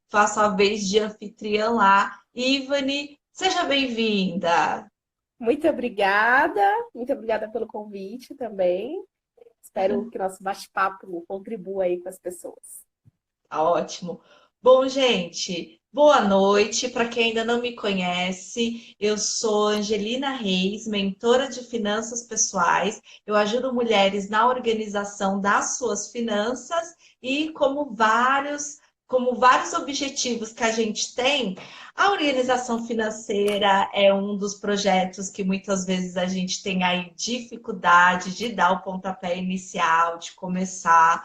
faço a vez de anfitriã lá. Ivani, seja bem-vinda. Muito obrigada pelo convite também. Espero que nosso bate-papo contribua aí com as pessoas. Tá ótimo. Bom, gente, boa noite. Para quem ainda não me conhece, eu sou Angelina Reis, mentora de finanças pessoais. Eu ajudo mulheres na organização das suas finanças e como vários objetivos que a gente tem, a organização financeira é um dos projetos que muitas vezes a gente tem aí dificuldade de dar o pontapé inicial, de começar.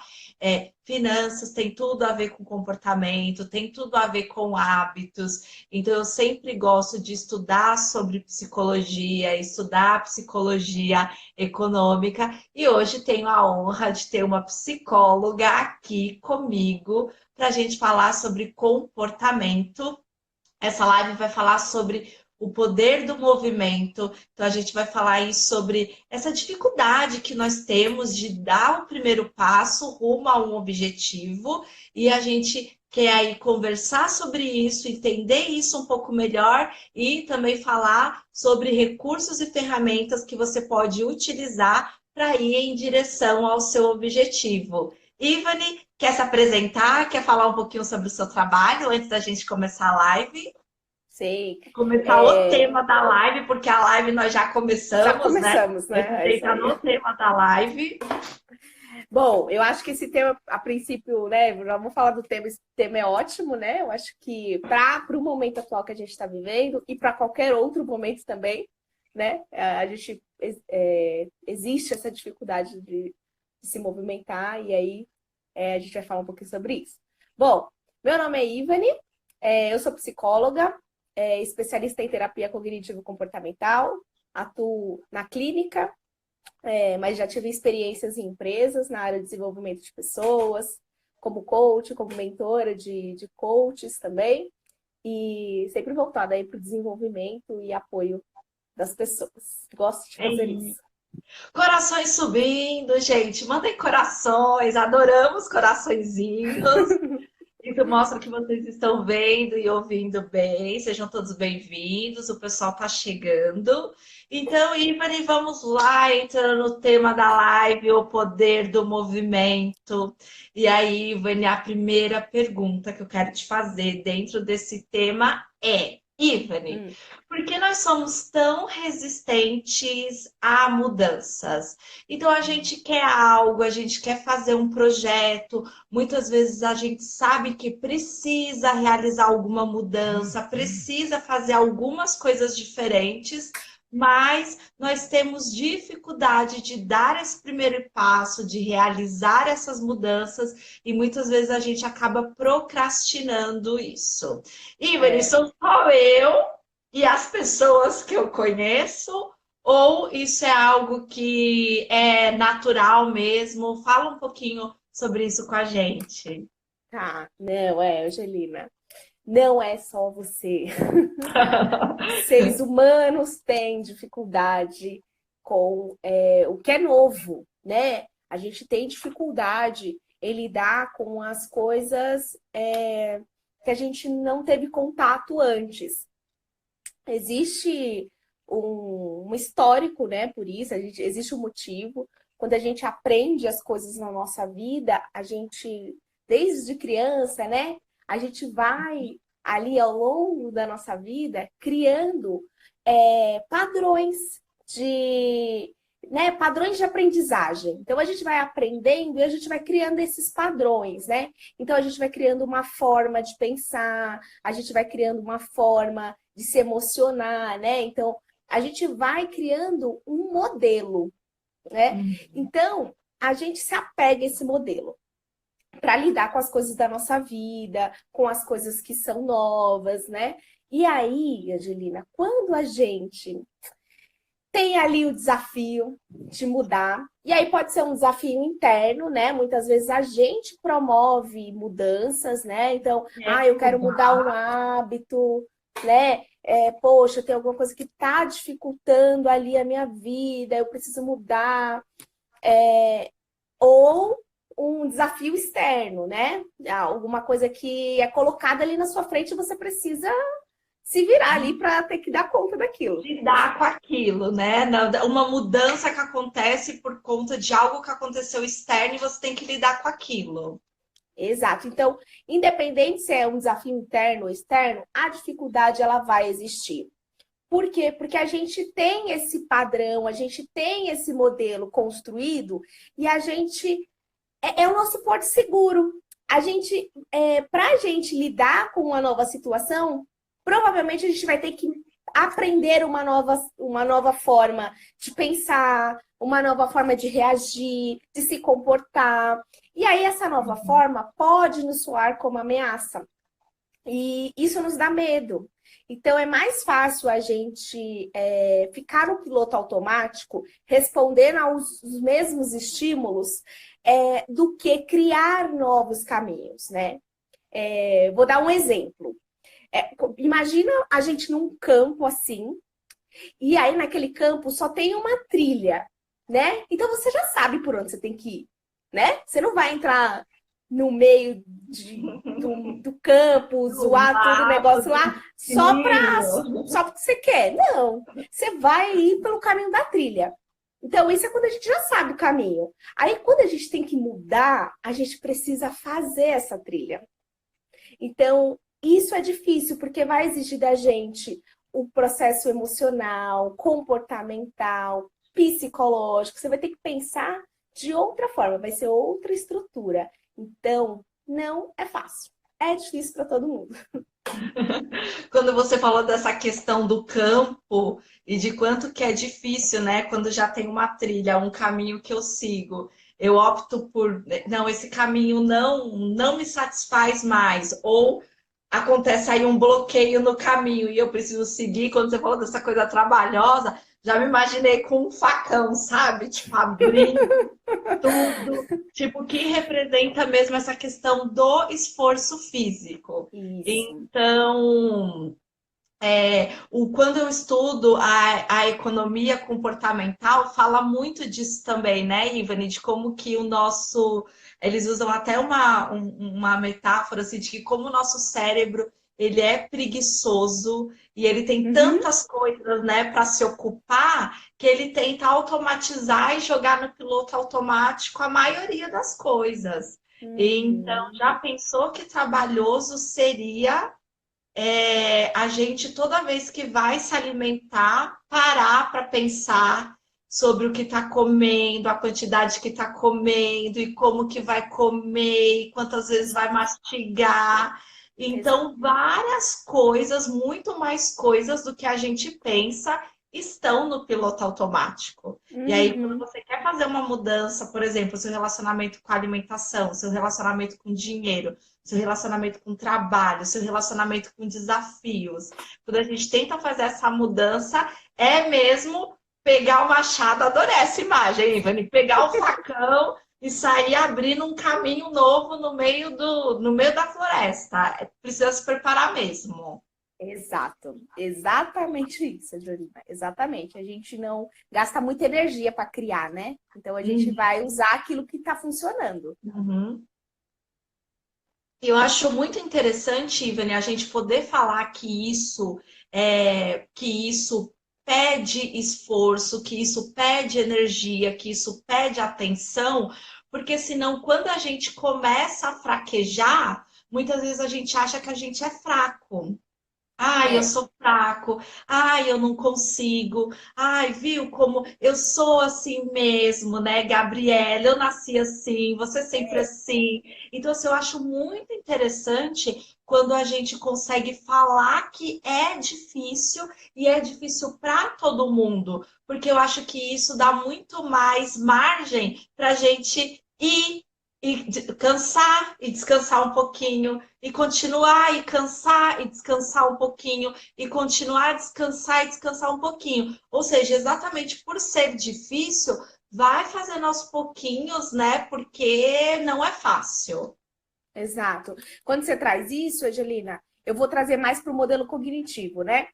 Finanças tem tudo a ver com comportamento, tem tudo a ver com hábitos. Então, eu sempre gosto de estudar sobre psicologia, estudar psicologia econômica. E hoje tenho a honra de ter uma psicóloga aqui comigo para a gente falar sobre comportamento. Essa live vai falar sobre o poder do movimento. Então, a gente vai falar aí sobre essa dificuldade que nós temos de dar o primeiro passo rumo a um objetivo. E a gente quer aí conversar sobre isso, entender isso um pouco melhor e também falar sobre recursos e ferramentas que você pode utilizar para ir em direção ao seu objetivo. Ivani, quer se apresentar? Quer falar um pouquinho sobre o seu trabalho antes da gente começar a live? Sei. Começar o É, tema da live, porque a live nós já já começamos, né? começamos, Eu né? É tentei isso entrar aí. no tema da live. Bom, eu acho que esse tema, a princípio, né? Já vamos falar do tema, esse tema é ótimo, né? Eu acho que para o momento atual que a gente está vivendo e para qualquer outro momento também, né? A gente existe essa dificuldade de se movimentar, e aí a gente vai falar um pouquinho sobre isso. Bom, meu nome é Ivani, eu sou psicóloga, especialista em terapia cognitivo-comportamental, atuo na clínica, mas já tive experiências em empresas na área de desenvolvimento de pessoas, como coach, como mentora de coaches também, e sempre voltada aí para o desenvolvimento e apoio das pessoas. Gosto de fazer Ei, isso. corações subindo, gente. Mandem corações. Adoramos coraçõezinhos. Isso mostra que vocês estão vendo e ouvindo bem. Sejam todos bem-vindos. O pessoal está chegando. Então, Ivani, vamos lá, entrando no tema da live, o poder do movimento. E aí, Ivani, a primeira pergunta que eu quero te fazer dentro desse tema é, Ivani, Hum. por que nós somos tão resistentes a mudanças? Então, a gente quer algo, a gente quer fazer um projeto. Muitas vezes a gente sabe que precisa realizar alguma mudança, precisa fazer algumas coisas diferentes, mas nós temos dificuldade de dar esse primeiro passo, de realizar essas mudanças, e muitas vezes a gente acaba procrastinando isso. Ivani, É, sou só eu e as pessoas que eu conheço, ou isso é algo que é natural mesmo? Fala um pouquinho sobre isso com a gente. tá, não, Angelina, não é só você. Seres humanos têm dificuldade com o que é novo, né? A gente tem dificuldade em lidar com as coisas que a gente não teve contato antes. Existe um histórico, né? Por isso, existe um motivo. Quando a gente aprende as coisas na nossa vida, a gente, desde criança, né? A gente vai ali ao longo da nossa vida criando padrões de, né, padrões de aprendizagem. Então a gente vai aprendendo e a gente vai criando esses padrões, né? Então a gente vai criando uma forma de pensar, a gente vai criando uma forma de se emocionar, né? Então a gente vai criando um modelo, né? Então a gente se apega a esse modelo para lidar com as coisas da nossa vida, com as coisas que são novas, né? E aí, Angelina, quando a gente tem ali o desafio de mudar, e aí pode ser um desafio interno, né? Muitas vezes a gente promove mudanças, né? Então, É eu quero mudar um mudar. hábito, né? Poxa, tem alguma coisa que está dificultando ali a minha vida, eu preciso mudar. Ou um desafio externo, né? Alguma coisa que é colocada ali na sua frente e você precisa se virar ali para ter que dar conta daquilo. Lidar com aquilo, né? Uma mudança que acontece por conta de algo que aconteceu externo e você tem que lidar com aquilo. Exato. Então, independente se é um desafio interno ou externo, a dificuldade ela vai existir. Por quê? Porque a gente tem esse padrão, a gente tem esse modelo construído e a gente é o nosso porto seguro. A gente, para a gente lidar com uma nova situação, provavelmente a gente vai ter que aprender uma nova forma de pensar, uma nova forma de reagir, de se comportar. E aí, essa nova forma pode nos soar como ameaça. E isso nos dá medo. Então, é mais fácil a gente ficar no piloto automático, respondendo aos mesmos estímulos, do que criar novos caminhos, né? Vou dar um exemplo. Imagina a gente num campo assim, e aí naquele campo só tem uma trilha, né? Então você já sabe por onde você tem que ir, né? Você não vai entrar no meio do campo, zoar todo o negócio lá, só porque você quer. Não, você vai ir pelo caminho da trilha. Então, isso é quando a gente já sabe o caminho. Aí, quando a gente tem que mudar, a gente precisa fazer essa trilha. Então, isso é difícil, porque vai exigir da gente o processo emocional, comportamental, psicológico. Você vai ter que pensar de outra forma, vai ser outra estrutura. Então, não é fácil. É difícil para todo mundo. Quando você falou dessa questão do campo e de quanto que é difícil, né? Quando já tem uma trilha, um caminho que eu sigo, eu opto por, não, esse caminho não me satisfaz mais, ou acontece aí um bloqueio no caminho e eu preciso seguir. Quando você falou dessa coisa trabalhosa, já me imaginei com um facão, sabe? Tipo, abrindo tudo, tipo, que representa mesmo essa questão do esforço físico. Isso. Então, quando eu estudo a economia comportamental, fala muito disso também, né, Ivani? De como que o nosso. Eles usam até uma metáfora assim, de que como o nosso cérebro ele é preguiçoso e ele tem tantas coisas, né, para se ocupar, que ele tenta automatizar e jogar no piloto automático a maioria das coisas. Então, já pensou que trabalhoso seria a gente, toda vez que vai se alimentar, parar para pensar sobre o que está comendo, a quantidade que está comendo e como que vai comer, e quantas vezes vai mastigar. Então, várias coisas, muito mais coisas do que a gente pensa, estão no piloto automático. E aí, quando você quer fazer uma mudança, por exemplo, seu relacionamento com a alimentação, seu relacionamento com dinheiro, seu relacionamento com trabalho, seu relacionamento com desafios. Quando a gente tenta fazer essa mudança, é mesmo pegar o machado, adorei essa imagem, Ivani, pegar o facão e sair abrindo um caminho novo no meio da floresta. Precisa se preparar mesmo. Exato, exatamente isso, Jorina. Exatamente. A gente não gasta muita energia para criar, né? Então a gente vai usar aquilo que está funcionando. Eu acho muito interessante, Ivani, a gente poder falar que isso pede esforço, que isso pede energia, que isso pede atenção, porque senão quando a gente começa a fraquejar, muitas vezes a gente acha que a gente é fraco. Ai, eu sou fraco. Ai, eu não consigo. Ai, viu como eu sou assim mesmo, né, Gabriela? Eu nasci assim, você sempre assim. Então, assim, eu acho muito interessante quando a gente consegue falar que é difícil e é difícil para todo mundo, porque eu acho que isso dá muito mais margem para a gente ir e cansar e descansar um pouquinho e continuar e cansar e descansar um pouquinho e continuar a descansar e descansar um pouquinho. Ou seja, exatamente por ser difícil, vai fazendo aos pouquinhos, né? Porque não é fácil. Exato. Quando você traz isso, Angelina, eu vou trazer mais para o modelo cognitivo, né?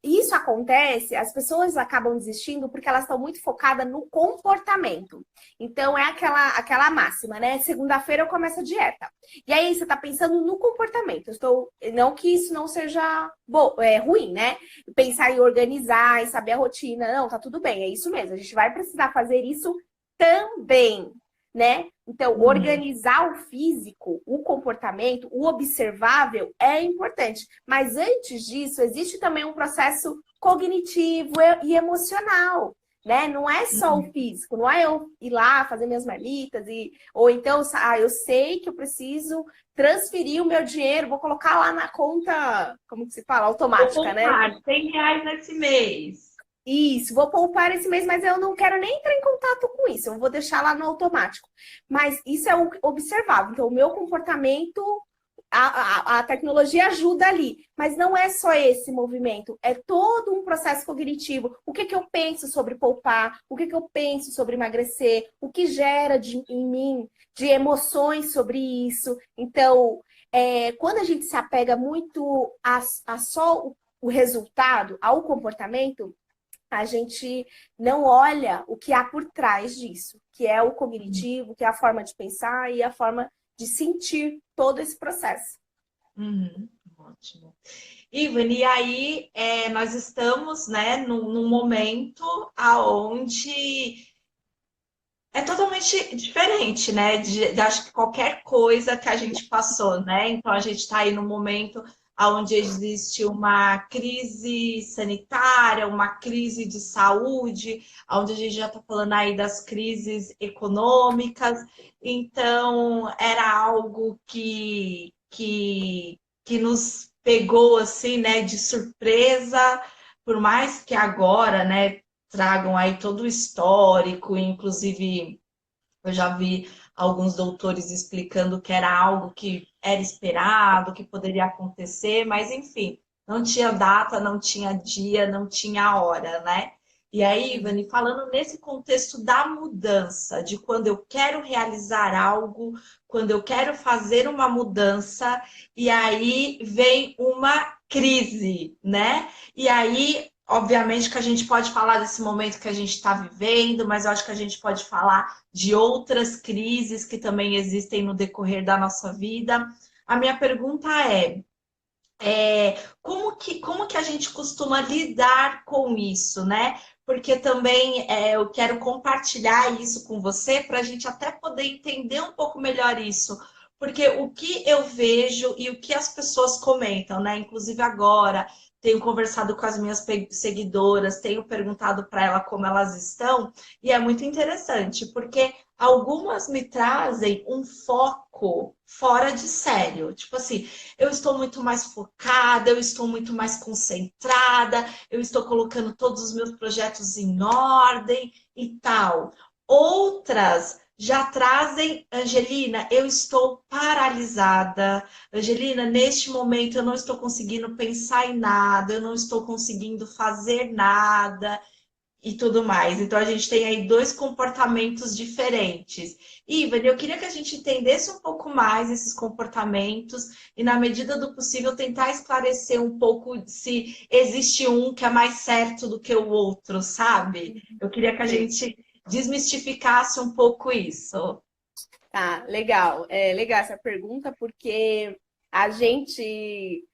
Isso acontece, as pessoas acabam desistindo porque elas estão muito focadas no comportamento. Então, é aquela máxima, né? Segunda-feira eu começo a dieta. E aí, você está pensando no comportamento. Não que isso não seja ruim, né? Pensar em organizar, em saber a rotina. Não, tá tudo bem, é isso mesmo. A gente vai precisar fazer isso também, né? Então, organizar o físico, o comportamento, o observável é importante. Mas antes disso, existe também um processo cognitivo e emocional, né? Não é só o físico, não é eu ir lá fazer minhas marmitas ou então, eu sei que eu preciso transferir o meu dinheiro, vou colocar lá na conta, como que se fala? Vou Automática, né? poupar R$ 100 nesse mês. Isso, vou poupar esse mês, mas eu não quero nem entrar em contato com isso, eu vou deixar lá no automático. Mas isso é observável. Então, o meu comportamento, a tecnologia ajuda ali, mas não é só esse movimento, é todo um processo cognitivo. O que eu penso sobre poupar, o que eu penso sobre emagrecer, o que gera em mim de emoções sobre isso. Então, quando a gente se apega muito a só o resultado, ao comportamento, a gente não olha o que há por trás disso, que é o cognitivo, que é a forma de pensar e a forma de sentir todo esse processo. Ótimo. Ivani, e aí nós estamos, né, num momento aonde é totalmente diferente, né? Acho que qualquer coisa que a gente passou, né? Então a gente está aí num momento onde existe uma crise sanitária, uma crise de saúde, onde a gente já está falando aí das crises econômicas. Então era algo que nos pegou assim, né, de surpresa, por mais que agora, né, tragam aí todo o histórico, inclusive eu já vi alguns doutores explicando que era algo que era esperado, que poderia acontecer, mas enfim, não tinha data, não tinha dia, não tinha hora, né? E aí, Ivani, falando nesse contexto da mudança, de quando eu quero realizar algo, quando eu quero fazer uma mudança, e aí vem uma crise, né? E aí, obviamente, que a gente pode falar desse momento que a gente está vivendo, mas eu acho que a gente pode falar de outras crises que também existem no decorrer da nossa vida. A minha pergunta como que a gente costuma lidar com isso, né? Porque também eu quero compartilhar isso com você para a gente até poder entender um pouco melhor isso. Porque o que eu vejo e o que as pessoas comentam, né? Inclusive agora, tenho conversado com as minhas seguidoras, tenho perguntado para ela como elas estão, e é muito interessante, porque algumas me trazem um foco fora de sério. Tipo assim, eu estou muito mais focada, eu estou muito mais concentrada, eu estou colocando todos os meus projetos em ordem e tal. Outras já trazem, Angelina, eu estou paralisada. Angelina, neste momento eu não estou conseguindo pensar em nada, eu não estou conseguindo fazer nada e tudo mais. Então a gente tem aí dois comportamentos diferentes. Ivan, eu queria que a gente entendesse um pouco mais esses comportamentos e, na medida do possível, tentar esclarecer um pouco se existe um que é mais certo do que o outro, sabe? Eu queria que a gente desmistificasse um pouco isso. Tá, legal. É legal essa pergunta, porque a gente.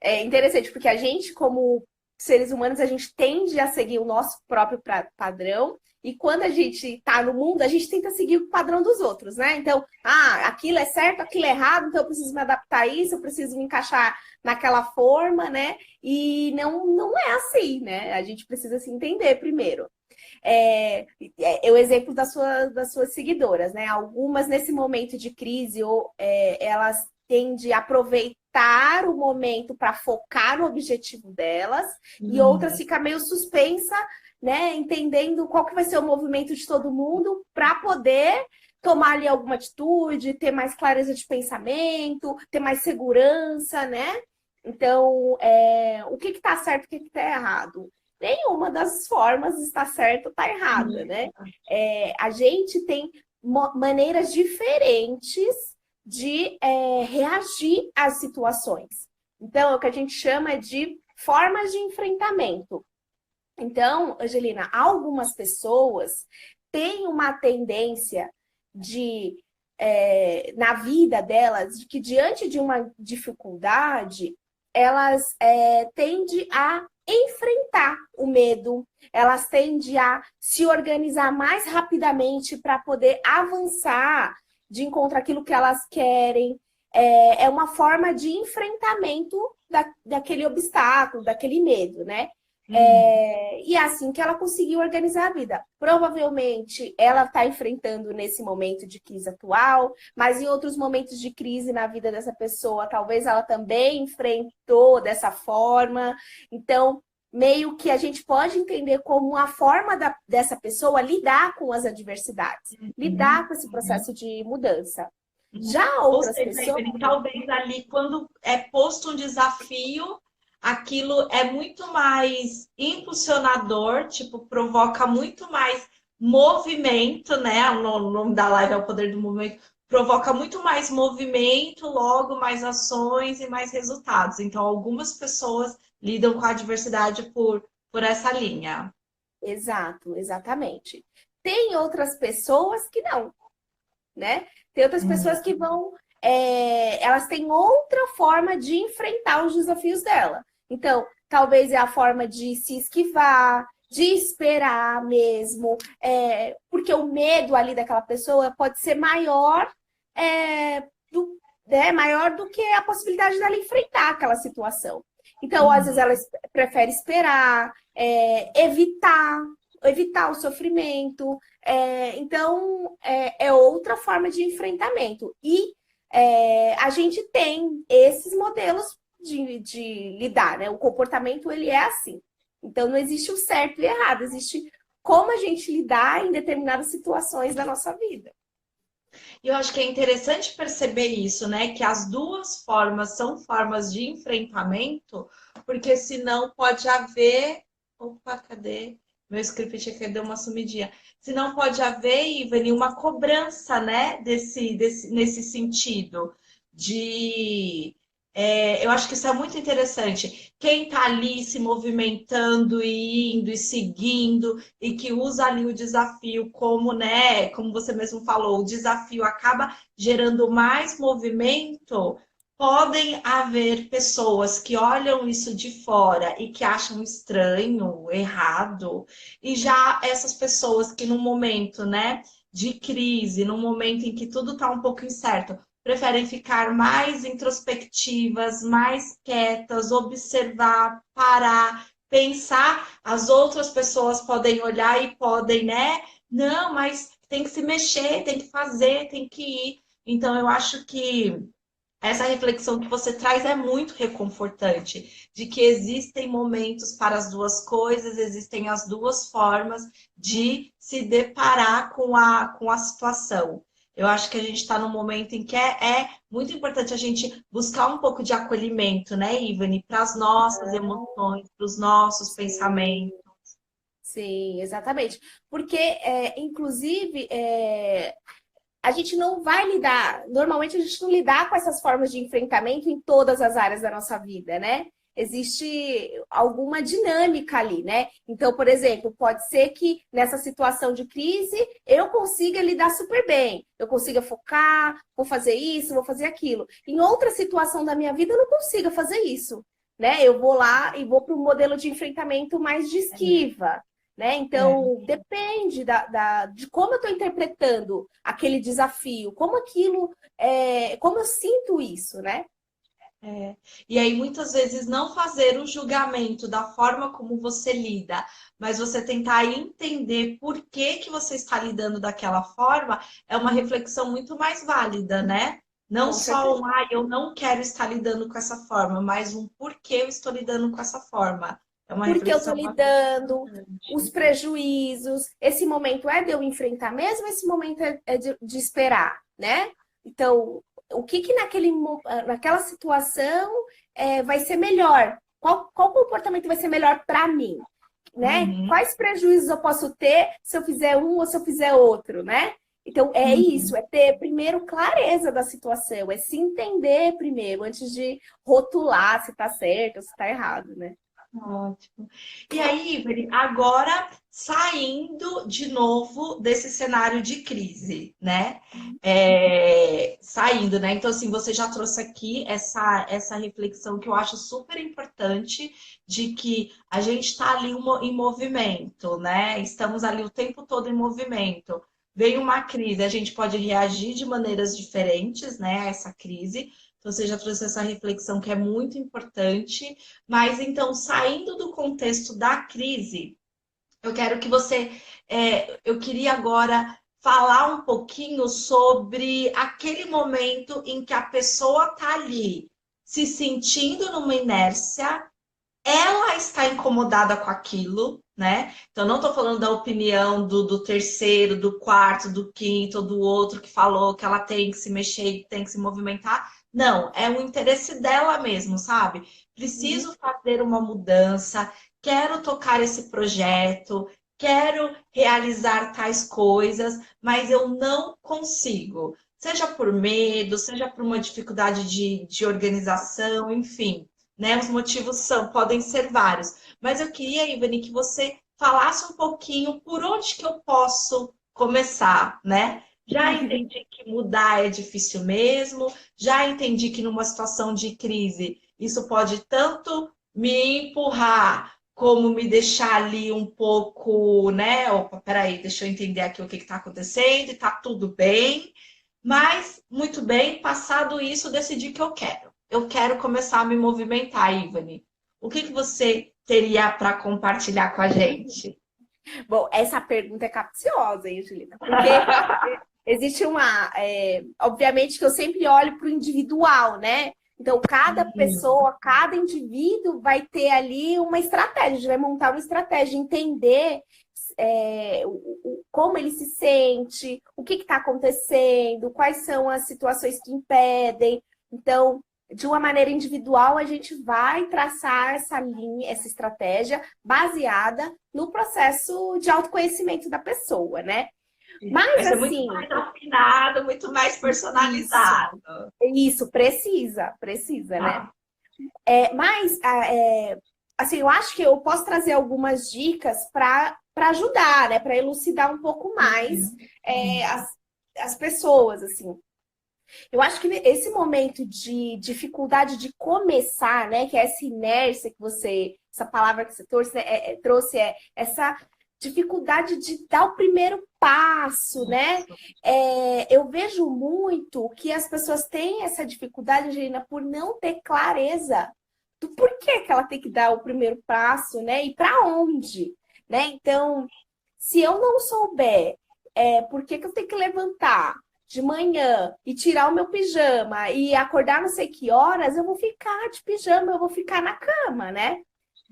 É interessante, porque a gente, como seres humanos, a gente tende a seguir o nosso próprio padrão. E quando a gente está no mundo, a gente tenta seguir o padrão dos outros, né? Então, aquilo é certo, aquilo é errado, então eu preciso me adaptar a isso, eu preciso me encaixar naquela forma, né? E não é assim, né? A gente precisa se entender primeiro. O exemplo das suas seguidoras, né? Algumas nesse momento de crise, elas tendem a aproveitar o momento para focar no objetivo delas, e outras ficam meio suspensa, né? Entendendo qual que vai ser o movimento de todo mundo para poder tomar ali alguma atitude, ter mais clareza de pensamento, ter mais segurança, né? Então, o que está certo, o que está errado? Nenhuma das formas está certa ou está errada, né? A gente tem maneiras diferentes de reagir às situações. Então, é o que a gente chama de formas de enfrentamento. Então, Angelina, algumas pessoas têm uma tendência de, na vida delas, de que diante de uma dificuldade, elas tendem a enfrentar o medo, elas tendem a se organizar mais rapidamente para poder avançar de encontro àquilo que elas querem. É uma forma de enfrentamento daquele obstáculo, daquele medo, né? E é assim que ela conseguiu organizar a vida. Provavelmente ela está enfrentando nesse momento de crise atual, mas em outros momentos de crise na vida dessa pessoa, talvez ela também enfrentou dessa forma. Então, meio que a gente pode entender como uma forma dessa pessoa lidar com as adversidades, lidar com esse processo de mudança. Já Ou outras seja, pessoas. talvez ali, quando é posto um desafio, aquilo é muito mais impulsionador, tipo, provoca muito mais movimento, né? O nome da live é o poder do movimento, provoca muito mais movimento, logo mais ações e mais resultados. Então, algumas pessoas lidam com a adversidade por essa linha. Exato, exatamente. Tem outras pessoas que não, né? Tem outras pessoas que vão, elas têm outra forma de enfrentar os desafios dela. Então, talvez é a forma de se esquivar, de esperar mesmo, porque o medo ali daquela pessoa pode ser maior, maior do que a possibilidade dela enfrentar aquela situação. Então, às vezes, ela prefere esperar, evitar o sofrimento. Então, é outra forma de enfrentamento. E a gente tem esses modelos de lidar, né? O comportamento, ele é assim. Então, não existe o certo e errado, existe como a gente lidar em determinadas situações da nossa vida. E eu acho que é interessante perceber isso, né? Que as duas formas são formas de enfrentamento, porque senão pode haver. Opa, cadê? Meu script aqui deu uma sumidinha. Senão pode haver, Ivani, uma cobrança, né? Nesse sentido de. Eu acho que isso é muito interessante. Quem está ali se movimentando e indo e seguindo e que usa ali o desafio como, né, como você mesmo falou, o desafio acaba gerando mais movimento, podem haver pessoas que olham isso de fora e que acham estranho, errado, e já essas pessoas que no momento, né, de crise, no momento em que tudo está um pouco incerto, preferem ficar mais introspectivas, mais quietas, observar, parar, pensar, as outras pessoas podem olhar e podem, né? Não, mas tem que se mexer, tem que fazer, tem que ir. Então, eu acho que essa reflexão que você traz é muito reconfortante, de que existem momentos para as duas coisas, existem as duas formas de se deparar com a situação. Eu acho que a gente está num momento em que é muito importante a gente buscar um pouco de acolhimento, né, Ivani, para as nossas emoções, para os nossos Sim, pensamentos. sim, exatamente. Porque, inclusive, a gente não vai lidar, normalmente a gente não lidar com essas formas de enfrentamento em todas as áreas da nossa vida, né? Existe alguma dinâmica ali, né? Então, por exemplo, pode ser que nessa situação de crise eu consiga lidar super bem, eu consiga focar, vou fazer isso, vou fazer aquilo. Em outra situação da minha vida eu não consiga fazer isso, né? Eu vou lá e vou para um modelo de enfrentamento mais de esquiva. Né? Então, depende de como eu estou interpretando aquele desafio, como aquilo, como eu sinto isso, né? E aí, muitas vezes, não fazer o julgamento da forma como você lida, mas você tentar entender por que que você está lidando daquela forma, é uma reflexão muito mais válida, né? Não Com só certeza. eu não quero estar lidando com essa forma, mas um porquê eu estou lidando com essa forma. É uma Porque eu estou reflexão bastante lidando, os importante. prejuízos, esse momento é de eu enfrentar mesmo, esse momento é de esperar, né? Então, o que que naquela situação vai ser melhor? Qual comportamento vai ser melhor para mim? Né? Uhum. Quais prejuízos eu posso ter se eu fizer um ou se eu fizer outro, né? Então, é isso, Uhum. é ter primeiro clareza da situação, é se entender primeiro, antes de rotular se tá certo ou se tá errado, né? Ótimo. E aí, Ivani, agora saindo de novo desse cenário de crise, né? Saindo, né? Então, assim, você já trouxe aqui essa reflexão que eu acho super importante de que a gente está ali em movimento, né? Estamos ali o tempo todo em movimento. Vem uma crise, a gente pode reagir de maneiras diferentes, né, a essa crise. Então, você já trouxe essa reflexão que é muito importante. Mas então, saindo do contexto da crise, eu quero que você, eu queria agora falar um pouquinho sobre aquele momento em que a pessoa está ali se sentindo numa inércia, ela está incomodada com aquilo, né? Então, não estou falando da opinião do terceiro, do quarto, do quinto, do outro que falou que ela tem que se mexer, que tem que se movimentar. Não, é o interesse dela mesmo, sabe? Uhum. Preciso fazer uma mudança, quero tocar esse projeto, quero realizar tais coisas, mas eu não consigo. Seja por medo, seja por uma dificuldade de organização, enfim, né? Os motivos podem ser vários. Mas eu queria, Ivani, que você falasse um pouquinho por onde que eu posso começar, né? Já entendi que mudar é difícil mesmo, já entendi que numa situação de crise isso pode tanto me empurrar como me deixar ali um pouco, né? Opa, peraí, deixa eu entender aqui o que está acontecendo, e tá tudo bem. Mas, muito bem, passado isso, decidi que eu quero. Eu quero começar a me movimentar, Ivani. O que que você teria para compartilhar com a gente? Bom, essa pergunta é capciosa, hein, Juliana? Porque existe uma. Obviamente que eu sempre olho para o individual, né? Então, cada pessoa, cada indivíduo vai ter ali uma estratégia, a gente vai montar uma estratégia, entender como ele se sente, o que está acontecendo, quais são as situações que impedem. Então, de uma maneira individual, a gente vai traçar essa linha, essa estratégia baseada no processo de autoconhecimento da pessoa, né? Vai Mas ser muito assim, mais afinado, muito mais isso, personalizado. isso precisa, né? Tá. Mas assim, eu acho que eu posso trazer algumas dicas para ajudar, né? Para elucidar um pouco mais as pessoas, assim. Eu acho que esse momento de dificuldade de começar, né? Que é essa inércia que essa palavra que você trouxe é essa dificuldade de dar o primeiro passo, né? Eu vejo muito que as pessoas têm essa dificuldade, Angelina, por não ter clareza do porquê que ela tem que dar o primeiro passo, né? E para onde, né? Então, se eu não souber por que que eu tenho que levantar de manhã e tirar o meu pijama e acordar não sei que horas, eu vou ficar de pijama, eu vou ficar na cama, né?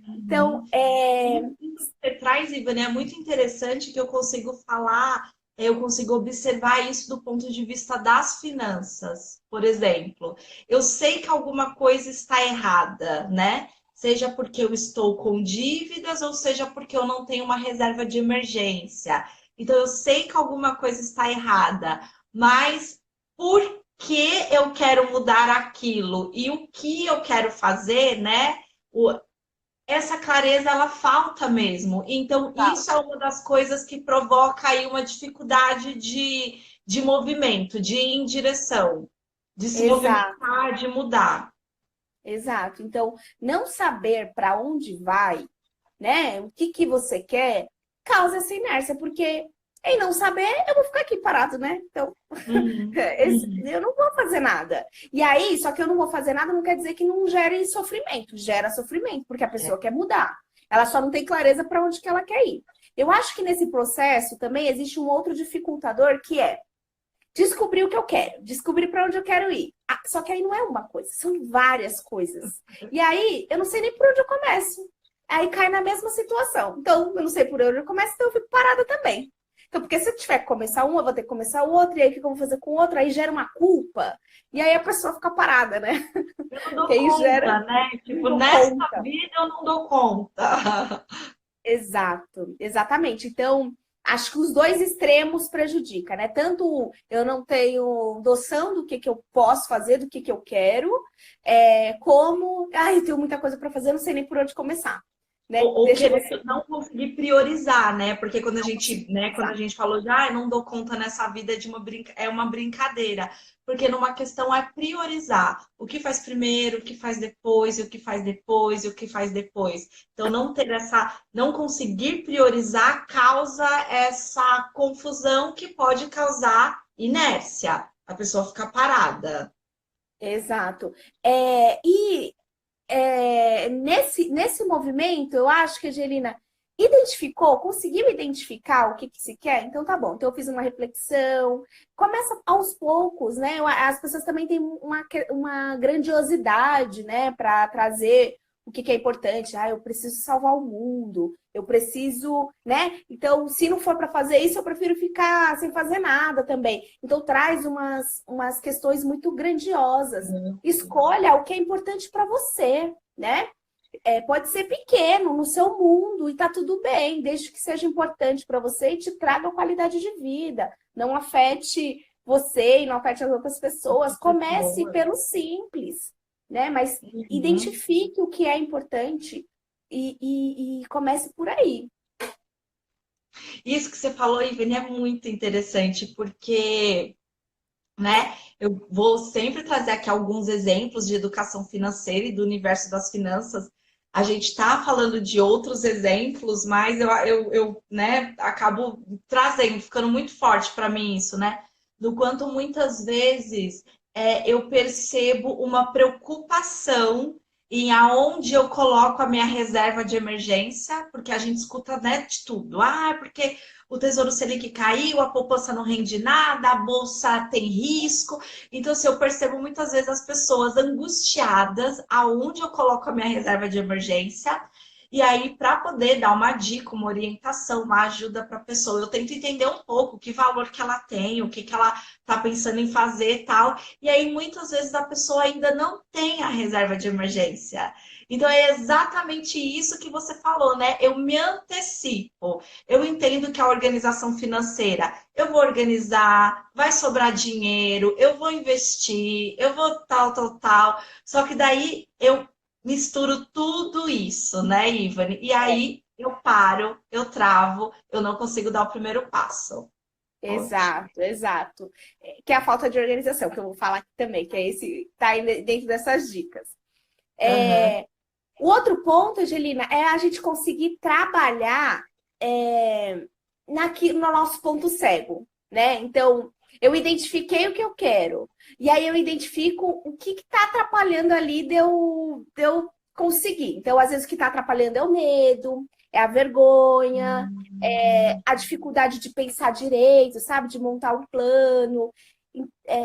Então, Você traz, Ivani, é muito interessante que eu consigo falar, eu consigo observar isso do ponto de vista das finanças, por exemplo. Eu sei que alguma coisa está errada, né? Seja porque eu estou com dívidas ou seja porque eu não tenho uma reserva de emergência. Então, eu sei que alguma coisa está errada, mas por que eu quero mudar aquilo e o que eu quero fazer, né? Essa clareza ela falta mesmo. Então, isso é uma das coisas que provoca aí uma dificuldade de movimento, de ir em direção, de se exato, movimentar, de mudar. exato. Então, não saber para onde vai, né? O que que você quer, causa essa inércia, porque em não saber, eu vou ficar aqui parado, né? Então, Uhum, uhum. eu não vou fazer nada. E aí, só que eu não vou fazer nada não quer dizer que não gere sofrimento. Gera sofrimento, porque a pessoa quer mudar. Ela só não tem clareza para onde que ela quer ir. Eu acho que nesse processo também existe um outro dificultador que é descobrir o que eu quero, descobrir para onde eu quero ir. Só que aí não é uma coisa, são várias coisas. E aí, eu não sei nem por onde eu começo. Aí cai na mesma situação. Então, eu não sei por onde eu começo, então eu fico parada também. Então, porque se eu tiver que começar um, eu vou ter que começar o outro, e aí o que eu vou fazer com o outro? Aí gera uma culpa, e aí a pessoa fica parada, né? Eu não Que dou aí gera conta, né? Tipo, não nesta conta. vida eu não dou conta. Exato, exatamente. Então, acho que os dois extremos prejudicam, né? Tanto eu não tenho noção do que eu posso fazer, do que eu quero, como, eu tenho muita coisa para fazer, não sei nem por onde começar, né? Ou Deixa querer você não conseguir priorizar, né? Porque quando a não gente, conseguir né, quando a pensar. gente falou de, eu não dou conta nessa vida de é uma brincadeira. Porque numa questão é priorizar o que faz primeiro, o que faz depois, e o que faz depois, e o que faz depois. Então, não ter não conseguir priorizar causa essa confusão que pode causar inércia. A pessoa fica parada. Exato. E nesse movimento, eu acho que a Angelina conseguiu identificar o que se quer? Então tá bom. Então eu fiz uma reflexão. Começa aos poucos, né? As pessoas também têm uma grandiosidade, né, para trazer o que é importante. Eu preciso salvar o mundo, eu preciso, né? Então, se não for para fazer isso, eu prefiro ficar sem fazer nada também. Então, traz umas questões muito grandiosas. Escolha o que é importante para você, né? Pode ser pequeno no seu mundo e tá tudo bem, desde que seja importante para você e te traga qualidade de vida. Não afete você e não afete as outras pessoas. Comece pelo simples, né? Mas Uhum. identifique o que é importante e comece por aí. Isso que você falou, Ivene, é muito interessante, porque, né, eu vou sempre trazer aqui alguns exemplos de educação financeira e do universo das finanças. A gente está falando de outros exemplos, mas né, acabo trazendo, ficando muito forte para mim isso, né? Do quanto muitas vezes eu percebo uma preocupação em aonde eu coloco a minha reserva de emergência, porque a gente escuta, né, de tudo. Porque o Tesouro Selic caiu, a poupança não rende nada, a bolsa tem risco. Então, assim, eu percebo muitas vezes as pessoas angustiadas aonde eu coloco a minha reserva de emergência. E aí, para poder dar uma dica, uma orientação, uma ajuda para a pessoa, eu tento entender um pouco que valor que ela tem, o que ela está pensando em fazer e tal. E aí, muitas vezes, a pessoa ainda não tem a reserva de emergência. Então, é exatamente isso que você falou, né? Eu me antecipo. Eu entendo que a organização financeira, eu vou organizar, vai sobrar dinheiro, eu vou investir, eu vou tal, tal, tal. Só que daí eu misturo tudo isso, né, Ivane? E aí eu paro, eu travo, eu não consigo dar o primeiro passo. Ótimo. Exato, exato. Que é a falta de organização, que eu vou falar aqui também, que é esse, tá aí dentro dessas dicas. Aham. O outro ponto, Angelina, é a gente conseguir trabalhar no nosso ponto cego, né? Então, eu identifiquei o que eu quero, e aí eu identifico o que está atrapalhando ali de eu conseguir. Então, às vezes, o que está atrapalhando é o medo, é a vergonha, é a dificuldade de pensar direito, sabe? De montar um plano.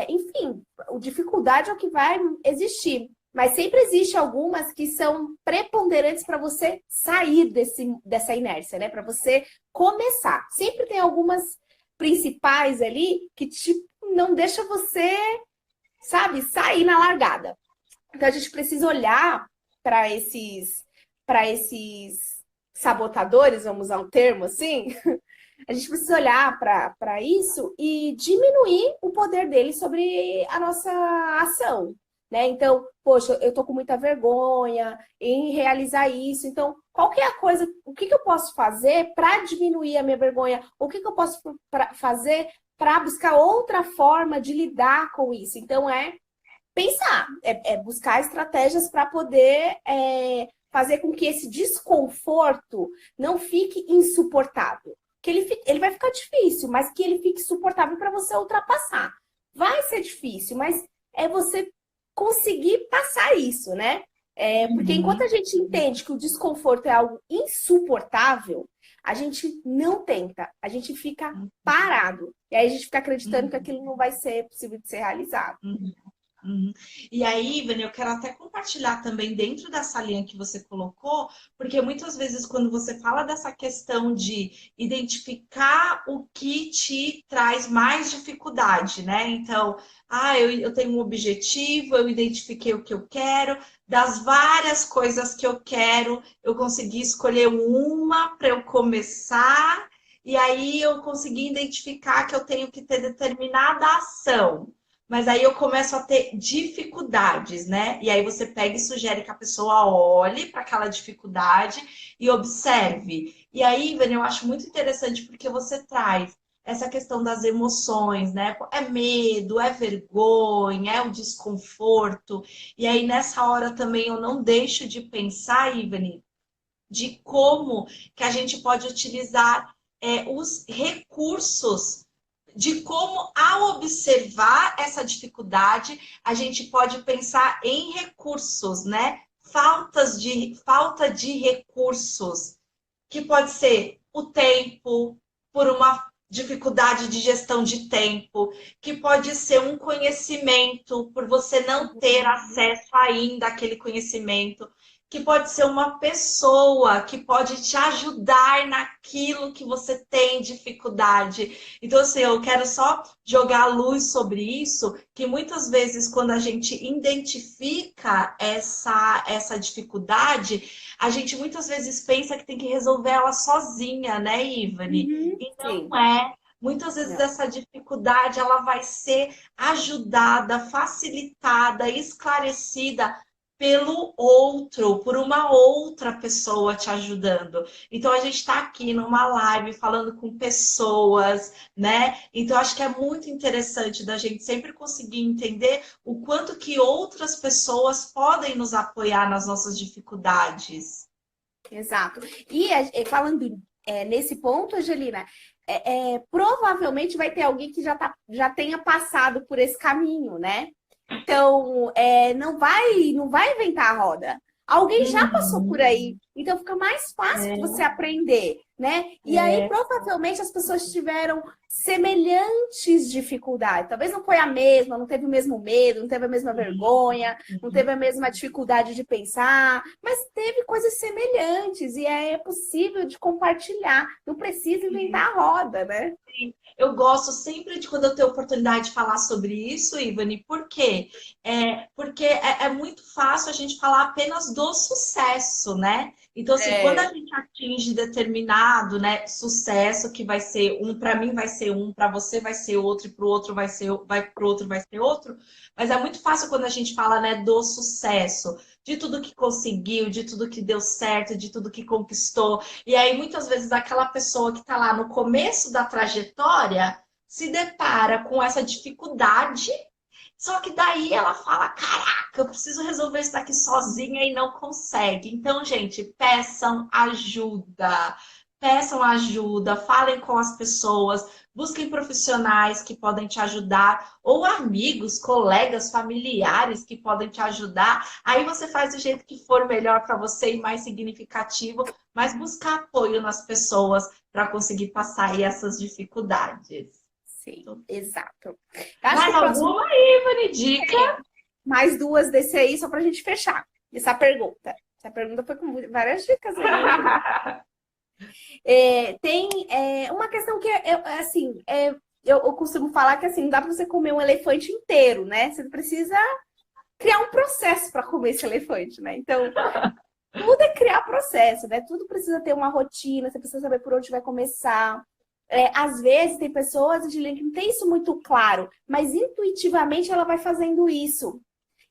Enfim, a dificuldade é o que vai existir. Mas sempre existe algumas que são preponderantes para você sair dessa inércia, né? Para você começar. Sempre tem algumas principais ali que não deixa você, sabe, sair na largada. Então a gente precisa olhar para esses sabotadores, vamos usar um termo assim. A gente precisa olhar para isso e diminuir o poder dele sobre a nossa ação, né? Então, poxa, eu tô com muita vergonha em realizar isso. Então, qual que é a coisa, o que eu posso fazer para diminuir a minha vergonha? O que eu posso fazer para buscar outra forma de lidar com isso? Então, pensar, buscar estratégias para poder fazer com que esse desconforto não fique insuportável. Que ele vai ficar difícil, mas que ele fique suportável para você ultrapassar. Vai ser difícil, mas é você conseguir passar isso, né? Porque enquanto Uhum. a gente entende que o desconforto é algo insuportável, a gente não tenta, a gente fica parado. E aí a gente fica acreditando que Uhum. aquilo não vai ser possível de ser realizado. Uhum. Uhum. E aí, Ivane, eu quero até compartilhar também dentro dessa linha que você colocou, porque muitas vezes quando você fala dessa questão de identificar o que te traz mais dificuldade, né? Então, eu tenho um objetivo, eu identifiquei o que eu quero, das várias coisas que eu quero, eu consegui escolher uma para eu começar. e aí eu consegui identificar que eu tenho que ter determinada ação. Mas aí eu começo a ter dificuldades, né? E aí você pega e sugere que a pessoa olhe para aquela dificuldade e observe. E aí, Ivani, eu acho muito interessante porque você traz essa questão das emoções, né? É medo, é vergonha, é o desconforto. E aí, nessa hora também, eu não deixo de pensar, Ivani, de como que a gente pode utilizar os recursos, de como, ao observar essa dificuldade, a gente pode pensar em recursos, né? Falta de recursos, que pode ser o tempo, por uma dificuldade de gestão de tempo, que pode ser um conhecimento, por você não ter acesso ainda àquele conhecimento, que pode ser uma pessoa que pode te ajudar naquilo que você tem dificuldade. Então, assim, eu quero só jogar luz sobre isso, que muitas vezes, quando a gente identifica essa dificuldade, a gente muitas vezes pensa que tem que resolver ela sozinha, né, Ivani? Uhum, E sim. não é. Muitas vezes Não. essa dificuldade ela vai ser ajudada, facilitada, esclarecida pelo outro, por uma outra pessoa te ajudando. Então a gente está aqui numa live falando com pessoas, né? Então acho que é muito interessante da gente sempre conseguir entender o quanto que outras pessoas podem nos apoiar nas nossas dificuldades. Exato. E falando nesse ponto, Angelina, provavelmente vai ter alguém que já tenha passado por esse caminho, né? Então, não vai inventar a roda. Alguém já passou por Uhum. aí, então fica mais fácil de você É, aprender, né? E aí, é. provavelmente, as pessoas tiveram semelhantes dificuldades. Talvez não foi a mesma, não teve o mesmo medo, não teve a mesma vergonha, não teve a mesma dificuldade de pensar, mas teve coisas semelhantes e é possível de compartilhar. Não precisa inventar a roda, né? Eu gosto sempre de quando eu tenho oportunidade de falar sobre isso, Ivani, por quê? Porque é muito fácil a gente falar apenas do sucesso, né? Então, assim, quando a É. gente atinge determinado, né, sucesso, que vai ser um, para mim vai ser um, para você vai ser outro, e para o outro vai ser outro, mas é muito fácil quando a gente fala, né, do sucesso, de tudo que conseguiu, de tudo que deu certo, de tudo que conquistou. E aí, muitas vezes, aquela pessoa que está lá no começo da trajetória se depara com essa dificuldade, só que daí ela fala: caraca, eu preciso resolver isso daqui sozinha e não consegue. Então, gente, peçam ajuda. Peçam ajuda, falem com as pessoas, busquem profissionais que podem te ajudar, ou amigos, colegas, familiares que podem te ajudar. Aí você faz do jeito que for melhor para você e mais significativo, mas buscar apoio nas pessoas para conseguir passar aí essas dificuldades. Sim, exato. Eu acho que Mais o próximo alguma, Ivani? Dica? mais duas desse aí, só para a gente fechar essa pergunta. Essa pergunta foi com várias dicas aí, Angelina. Tem uma questão que assim, eu costumo falar que assim, não dá para você comer um elefante inteiro, né? Você precisa criar um processo para comer esse elefante, né? Então, tudo é criar processo, né? Tudo precisa ter uma rotina, você precisa saber por onde vai começar. Às vezes tem pessoas, Angelina, que não tem isso muito claro, mas intuitivamente ela vai fazendo isso.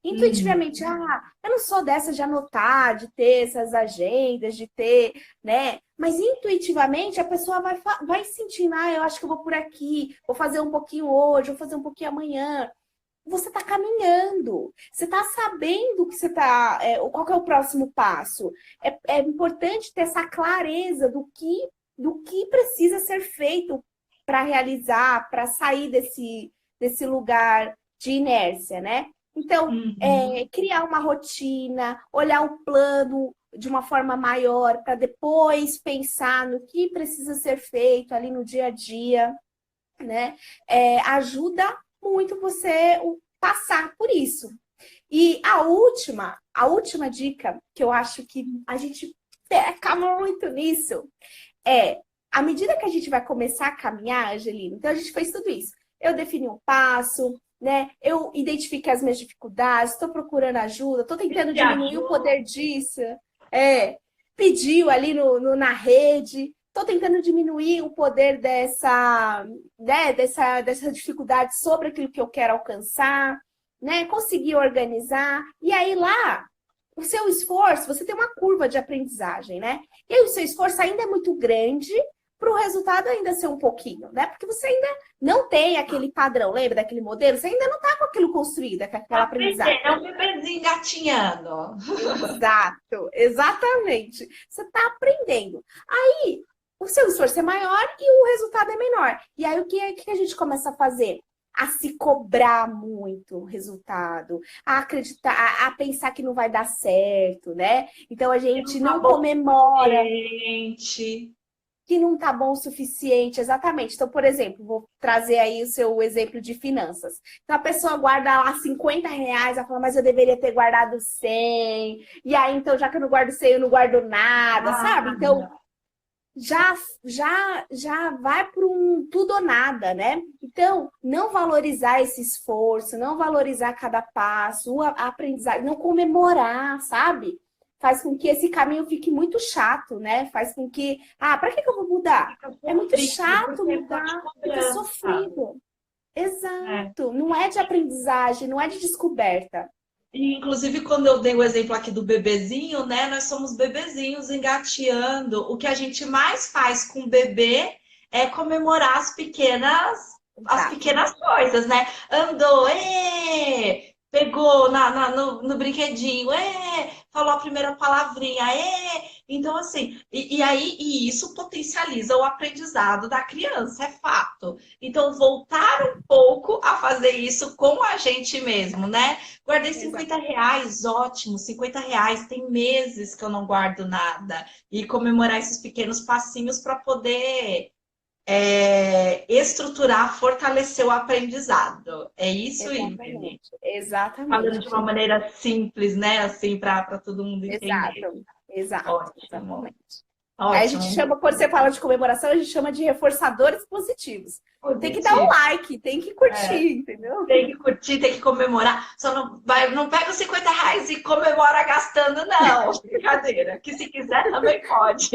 Uhum. Intuitivamente, eu não sou dessa de anotar, de ter essas agendas, de ter, né? Mas intuitivamente a pessoa vai sentindo, eu acho que eu vou por aqui, vou fazer um pouquinho hoje, vou fazer um pouquinho amanhã. Você está caminhando, você está sabendo que você está, qual que é o próximo passo. É importante ter essa clareza do que precisa ser feito para realizar, para sair desse lugar de inércia, né? Então, Uhum. criar uma rotina, olhar o plano de uma forma maior, para depois pensar no que precisa ser feito ali no dia a dia, né? Ajuda muito você passar por isso. E a última dica, que eu acho que a gente peca muito nisso, à medida que a gente vai começar a caminhar, Angelina, então a gente fez tudo isso. Eu defini um passo, né? Eu identifiquei as minhas dificuldades, estou procurando ajuda, estou tentando Te diminuir o ajuda. poder disso. Pediu ali na rede, estou tentando diminuir o poder né, dessa dificuldade sobre aquilo que eu quero alcançar, né? Conseguir organizar. E aí lá, o seu esforço, você tem uma curva de aprendizagem, né? E aí o seu esforço ainda é muito grande para o resultado ainda ser um pouquinho, né? Porque você ainda não tem aquele padrão, lembra daquele modelo? Você ainda não está com aquilo construído, com aquela aprendizagem. É um bebezinho engatinhando. Exato, exatamente. Você está aprendendo. Aí, o seu esforço é maior e o resultado é menor. E aí, o que a gente começa a fazer? A se cobrar muito o resultado, a acreditar, a pensar que não vai dar certo, né? Então, a gente não comemora que não tá bom o suficiente, exatamente. Então, por exemplo, vou trazer aí o seu exemplo de finanças. Então, a pessoa guarda lá R$ 50, ela fala, mas eu deveria ter guardado 100. E aí, então, já que eu não guardo 100, eu não guardo nada, sabe? Então, já vai para um tudo ou nada, né? Então, não valorizar esse esforço, não valorizar cada passo, a aprendizagem, não comemorar, sabe? Faz com que esse caminho fique muito chato, né? Faz com que, para que eu vou mudar? É muito chato mudar, porque é sofrido. Exato. Não é de aprendizagem, não é de descoberta. E, inclusive, quando eu dei o exemplo aqui do bebezinho, né? Nós somos bebezinhos engateando. O que a gente mais faz com o bebê é comemorar as pequenas coisas, né? Andou, pegou no brinquedinho, falou a primeira palavrinha, Então, assim, e isso potencializa o aprendizado da criança, é fato. Então, voltar um pouco a fazer isso com a gente mesmo, né? Guardei R$ 50, ótimo, R$ 50, tem meses que eu não guardo nada. E comemorar esses pequenos passinhos para poder estruturar, fortalecer o aprendizado. É isso, Ivone? Exatamente. Falando de uma maneira simples, né? Assim, para todo mundo entender. Exato. Ótimo. Exatamente. Ótimo. Aí a gente chama, quando você fala de comemoração, a gente chama de reforçadores positivos. Tem que dar um like, tem que curtir, entendeu? Tem que curtir, tem que comemorar. Só não pega os R$ 50 e comemora gastando, não. Brincadeira. Que se quiser também pode.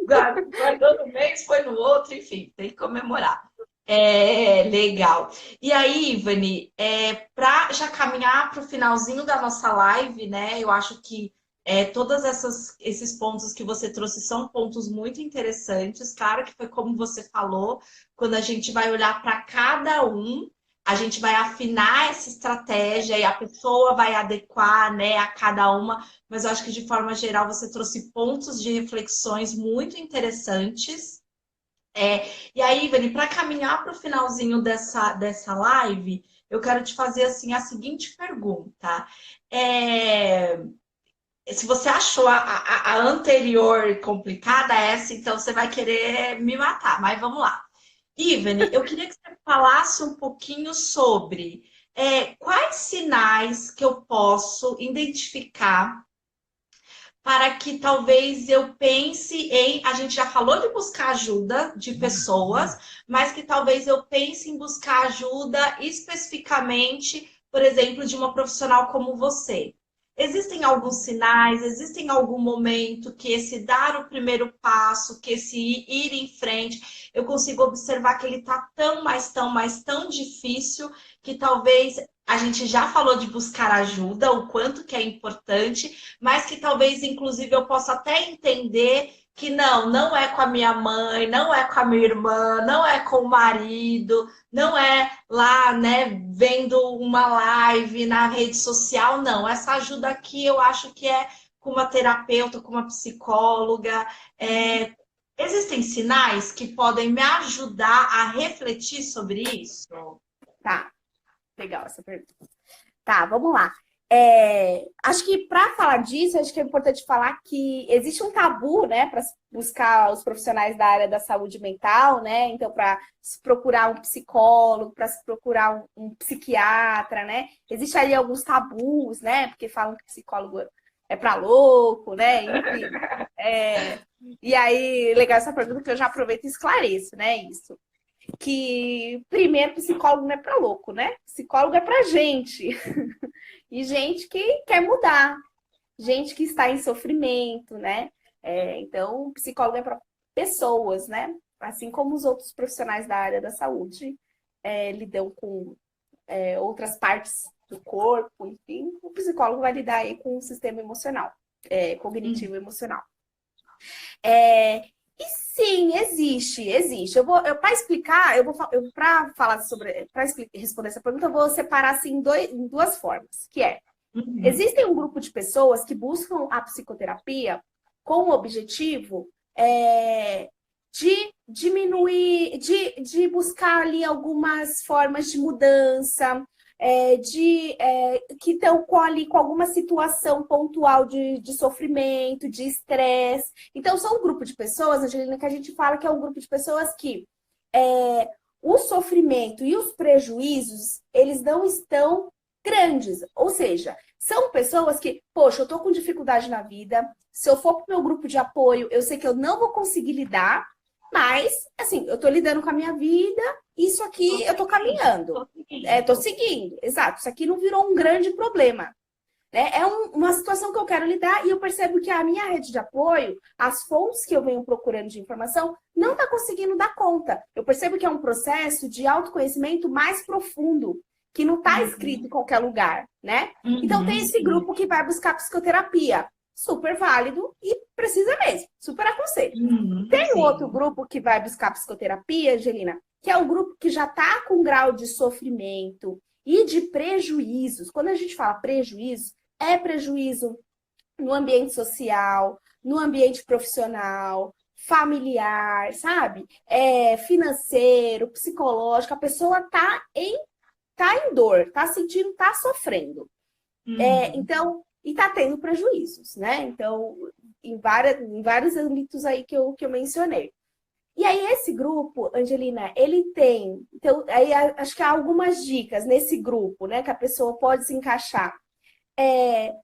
Guardou no mês, foi no outro, enfim, tem que comemorar. Legal. E aí, Ivane, para já caminhar para o finalzinho da nossa live, né? Eu acho que todos esses pontos que você trouxe são pontos muito interessantes. Claro que foi como você falou, quando a gente vai olhar para cada um, a gente vai afinar essa estratégia e a pessoa vai adequar, né, a cada uma. Mas eu acho que, de forma geral, você trouxe pontos de reflexões muito interessantes. E aí, Ivane, para caminhar para o finalzinho dessa live, eu quero te fazer assim, a seguinte pergunta. Se você achou a anterior complicada, essa, então você vai querer me matar, mas vamos lá. Ivane, eu queria que você falasse um pouquinho sobre quais sinais que eu posso identificar para que talvez eu pense em... A gente já falou de buscar ajuda de pessoas, mas que talvez eu pense em buscar ajuda especificamente, por exemplo, de uma profissional como você. Existem alguns sinais, existem algum momento que esse dar o primeiro passo, que esse ir em frente, eu consigo observar que ele está tão difícil, que talvez a gente já falou de buscar ajuda, o quanto que é importante, mas que talvez, inclusive, eu possa até entender que não é com a minha mãe, não é com a minha irmã, não é com o marido, não é lá, né, vendo uma live na rede social, não. Essa ajuda aqui eu acho que é com uma terapeuta, com uma psicóloga. Existem sinais que podem me ajudar a refletir sobre isso? Tá, legal essa pergunta. Tá, vamos lá. Acho que para falar disso, acho que é importante falar que existe um tabu, né, para buscar os profissionais da área da saúde mental, né? Então, para se procurar um psicólogo, para se procurar um psiquiatra, né? Existe ali alguns tabus, né? Porque falam que psicólogo é para louco, né? Enfim. E aí, legal essa pergunta que eu já aproveito e esclareço, né? Isso. Que primeiro psicólogo não é para louco, né? Psicólogo é para gente. E gente que quer mudar, gente que está em sofrimento, né? Então, psicólogo é para pessoas, né? Assim como os outros profissionais da área da saúde lidam com outras partes do corpo, enfim, o psicólogo vai lidar aí com o sistema emocional, cognitivo emocional. E sim, existe. Para explicar, para falar sobre, para responder essa pergunta, eu vou separar assim em duas formas, que é existem um grupo de pessoas que buscam a psicoterapia com o objetivo de diminuir, de buscar ali algumas formas de mudança, que estão ali com alguma situação pontual de sofrimento, de estresse. Então, são um grupo de pessoas, Angelina, que a gente fala que é um grupo de pessoas que o sofrimento e os prejuízos, eles não estão grandes. Ou seja, são pessoas que, poxa, eu tô com dificuldade na vida, se eu for pro meu grupo de apoio, eu sei que eu não vou conseguir lidar, mas, assim, eu tô lidando com a minha vida, isso aqui eu tô caminhando. Tô seguindo, exato. Isso aqui não virou um grande problema. Né? Uma situação que eu quero lidar e eu percebo que a minha rede de apoio, as fontes que eu venho procurando de informação, não está conseguindo dar conta. Eu percebo que é um processo de autoconhecimento mais profundo, que não está escrito em qualquer lugar, né? Então tem esse grupo que vai buscar psicoterapia. Super válido e precisa mesmo. Super aconselho. Tem um outro grupo que vai buscar psicoterapia, Angelina, que é o grupo que já está com grau de sofrimento e de prejuízos. Quando a gente fala prejuízo, é prejuízo no ambiente social, no ambiente profissional, familiar, sabe? Financeiro, psicológico. A pessoa tá em dor, tá sentindo, tá sofrendo. Então, e tá tendo prejuízos, né? Então, em vários âmbitos aí que eu mencionei. E aí, esse grupo, Angelina, ele tem... Então, aí acho que há algumas dicas nesse grupo, né? Que a pessoa pode se encaixar.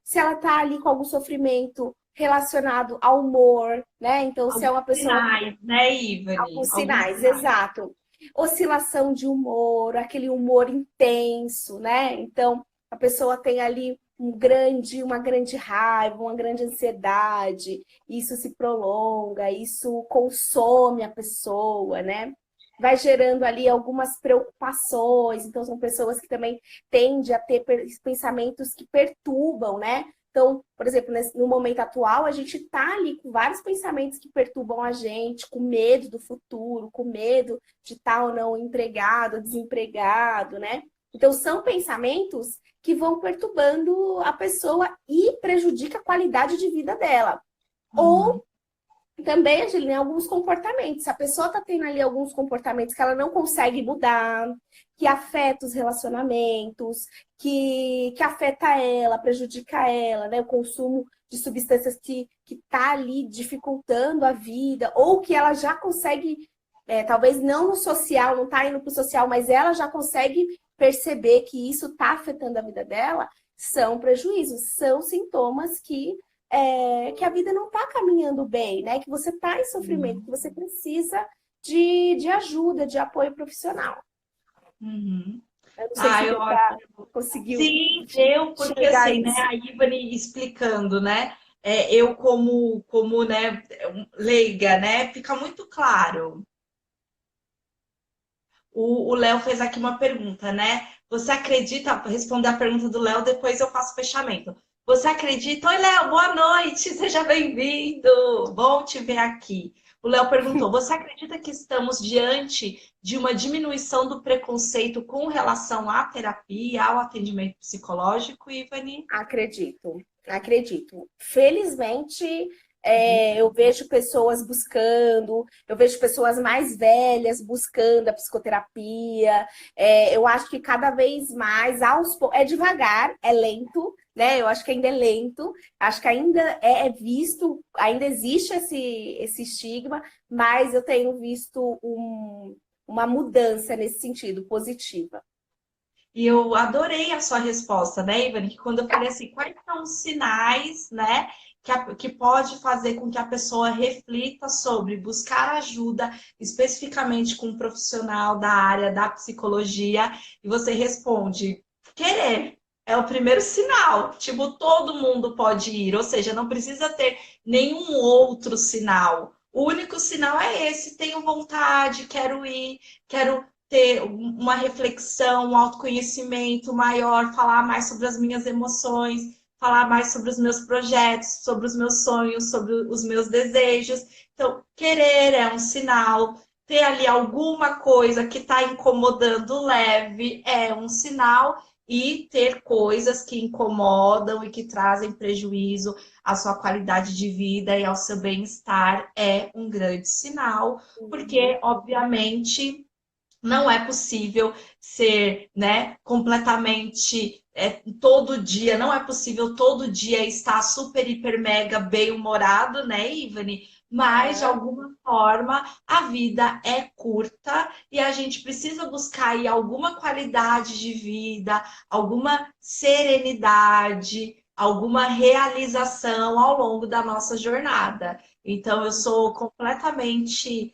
Se ela tá ali com algum sofrimento relacionado ao humor, né? Então, se é uma pessoa... Sinais, né, Ivani? Alguns sinais, exato. Oscilação de humor, aquele humor intenso, né? Então, a pessoa tem ali uma grande raiva, uma grande ansiedade, isso se prolonga, isso consome a pessoa, né? Vai gerando ali algumas preocupações, então são pessoas que também tendem a ter pensamentos que perturbam, né? Então, por exemplo, no momento atual, a gente está ali com vários pensamentos que perturbam a gente, com medo do futuro, com medo de estar ou não empregado, desempregado, né? Então, são pensamentos que vão perturbando a pessoa e prejudica a qualidade de vida dela. Ou também, Angelina, alguns comportamentos. Se a pessoa está tendo ali alguns comportamentos que ela não consegue mudar, que afeta os relacionamentos, que afeta ela, prejudica ela, né? O consumo de substâncias que está ali dificultando a vida, ou que ela já consegue, talvez não no social, não está indo para o social, mas ela já consegue perceber que isso está afetando a vida dela, são prejuízos, são sintomas que a vida não está caminhando bem, né? Que você está em sofrimento, que você precisa de ajuda, de apoio profissional. Eu não sei se conseguiu. Sim, porque assim, né, a Ivani explicando, né? Eu como né, leiga, né? Fica muito claro. O Léo fez aqui uma pergunta, né? Você acredita? Vou responder a pergunta do Léo, depois eu faço fechamento. Você acredita? Oi, Léo, boa noite, seja bem-vindo. Bom te ver aqui. O Léo perguntou: você acredita que estamos diante de uma diminuição do preconceito com relação à terapia, ao atendimento psicológico, Ivani? Acredito. Felizmente, eu vejo pessoas buscando, eu vejo pessoas mais velhas buscando a psicoterapia. Eu acho que cada vez mais, é devagar, é lento, né? Eu acho que ainda é lento, acho que ainda é visto, ainda existe esse estigma, mas eu tenho visto uma mudança nesse sentido, positiva. E eu adorei a sua resposta, né, Ivani? Que quando eu falei assim, quais são os sinais, né, que pode fazer com que a pessoa reflita sobre buscar ajuda, especificamente com um profissional da área da psicologia, e você responde, querer. É o primeiro sinal. Tipo, todo mundo pode ir, ou seja, não precisa ter nenhum outro sinal. O único sinal é esse, tenho vontade, quero ir, quero ter uma reflexão, um autoconhecimento maior, falar mais sobre as minhas emoções, falar mais sobre os meus projetos, sobre os meus sonhos, sobre os meus desejos. Então, querer é um sinal, ter ali alguma coisa que está incomodando leve é um sinal, e ter coisas que incomodam e que trazem prejuízo à sua qualidade de vida e ao seu bem-estar é um grande sinal, Uhum. porque, obviamente, não é possível ser, né, completamente todo dia, não é possível todo dia estar super, hiper, mega bem-humorado, né, Ivani? Mas, de Aham. alguma forma, a vida é curta e a gente precisa buscar aí alguma qualidade de vida, alguma serenidade, alguma realização ao longo da nossa jornada. Então, eu sou completamente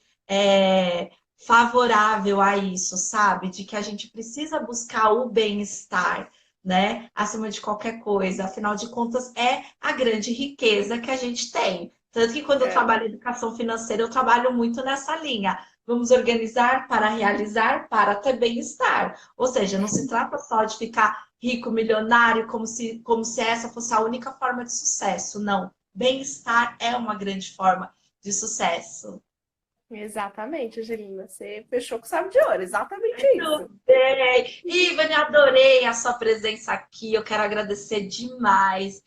favorável a isso, sabe? De que a gente precisa buscar o bem-estar, né? Acima de qualquer coisa. Afinal de contas, é a grande riqueza que a gente tem. Tanto que quando eu É, trabalho em educação financeira, eu trabalho muito nessa linha. Vamos organizar para realizar, para ter bem-estar. Ou seja, não se trata só de ficar rico, milionário, como se essa fosse a única forma de sucesso. Não. Bem-estar é uma grande forma de sucesso. exatamente, Angelina. Você fechou com chave de ouro, exatamente isso. Muito bem. Ivane, adorei a sua presença aqui. Eu quero agradecer demais.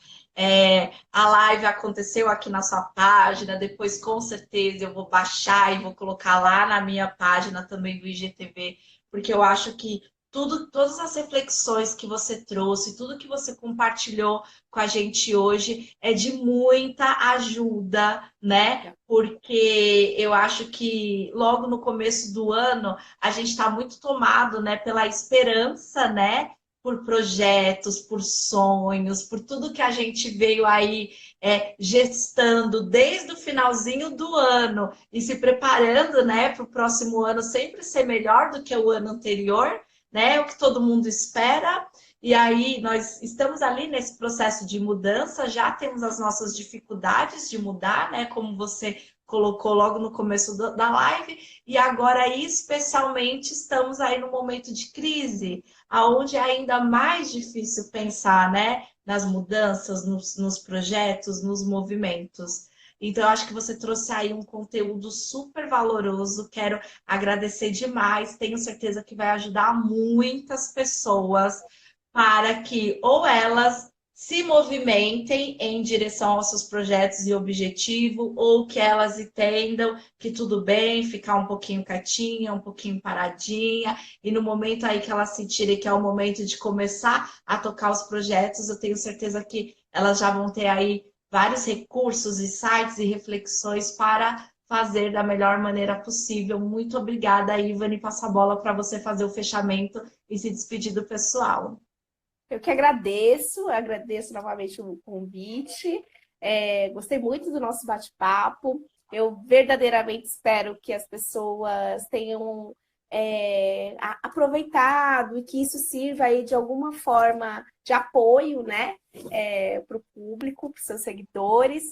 A live aconteceu aqui na sua página. Depois, com certeza, eu vou baixar e vou colocar lá na minha página também do IGTV, porque eu acho que todas as reflexões que você trouxe, tudo que você compartilhou com a gente hoje é de muita ajuda, né? Porque eu acho que logo no começo do ano a gente está muito tomado, né, pela esperança, né, por projetos, por sonhos, por tudo que a gente veio aí gestando desde o finalzinho do ano e se preparando, né, para o próximo ano sempre ser melhor do que o ano anterior, né, é o que todo mundo espera. E aí nós estamos ali nesse processo de mudança, já temos as nossas dificuldades de mudar, né, como você colocou logo no começo da live, e agora, especialmente, estamos aí no momento de crise, aonde é ainda mais difícil pensar, né, nas mudanças, nos projetos, nos movimentos. Então, eu acho que você trouxe aí um conteúdo super valoroso. Quero agradecer demais. Tenho certeza que vai ajudar muitas pessoas para que ou elas se movimentem em direção aos seus projetos e objetivo, ou que elas entendam que tudo bem ficar um pouquinho quietinha, um pouquinho paradinha, e no momento aí que elas sentirem que é o momento de começar a tocar os projetos, eu tenho certeza que elas já vão ter aí vários recursos e sites e reflexões para fazer da melhor maneira possível. Muito obrigada, Ivane. Passa a bola para você fazer o fechamento e se despedir do pessoal. Eu que agradeço novamente o convite. Gostei muito do nosso bate-papo. Eu verdadeiramente espero que as pessoas tenham aproveitado e que isso sirva aí de alguma forma de apoio, né, para o público, para os seus seguidores.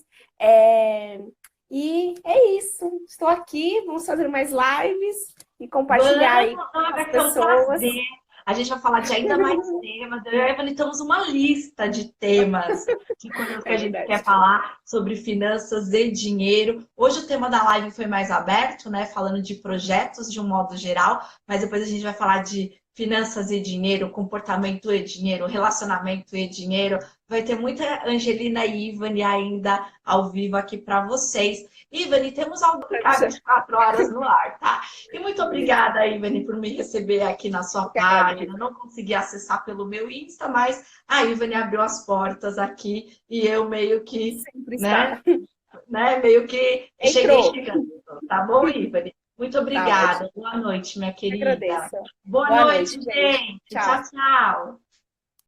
E é isso. Estou aqui, vamos fazer mais lives e compartilhar aí Vamos, com as vai ser um pessoas. prazer. A gente vai falar de ainda mais temas. Eu e a Evelyn temos uma lista de temas, de coisas que É a gente verdade. quer falar sobre finanças e dinheiro. Hoje o tema da live foi mais aberto, né? Falando de projetos de um modo geral, mas depois a gente vai falar de finanças e dinheiro, comportamento e dinheiro, relacionamento e dinheiro. Vai ter muita Angelina e Ivane ainda ao vivo aqui para vocês. Ivane, temos algo que ficar 24 horas no ar, tá? E muito obrigada, Ivane, por me receber aqui na sua Eu que agradeço. página. Não consegui acessar pelo meu Insta, mas a Ivane abriu as portas aqui e eu meio que, Sempre né, está. meio que cheguei Entrou. chegando. Tá bom, Ivane? Muito Tá ótimo. obrigada. Boa noite, minha querida. Agradeço. Boa Boa noite, noite, gente. gente. Tchau, Tchau. tchau.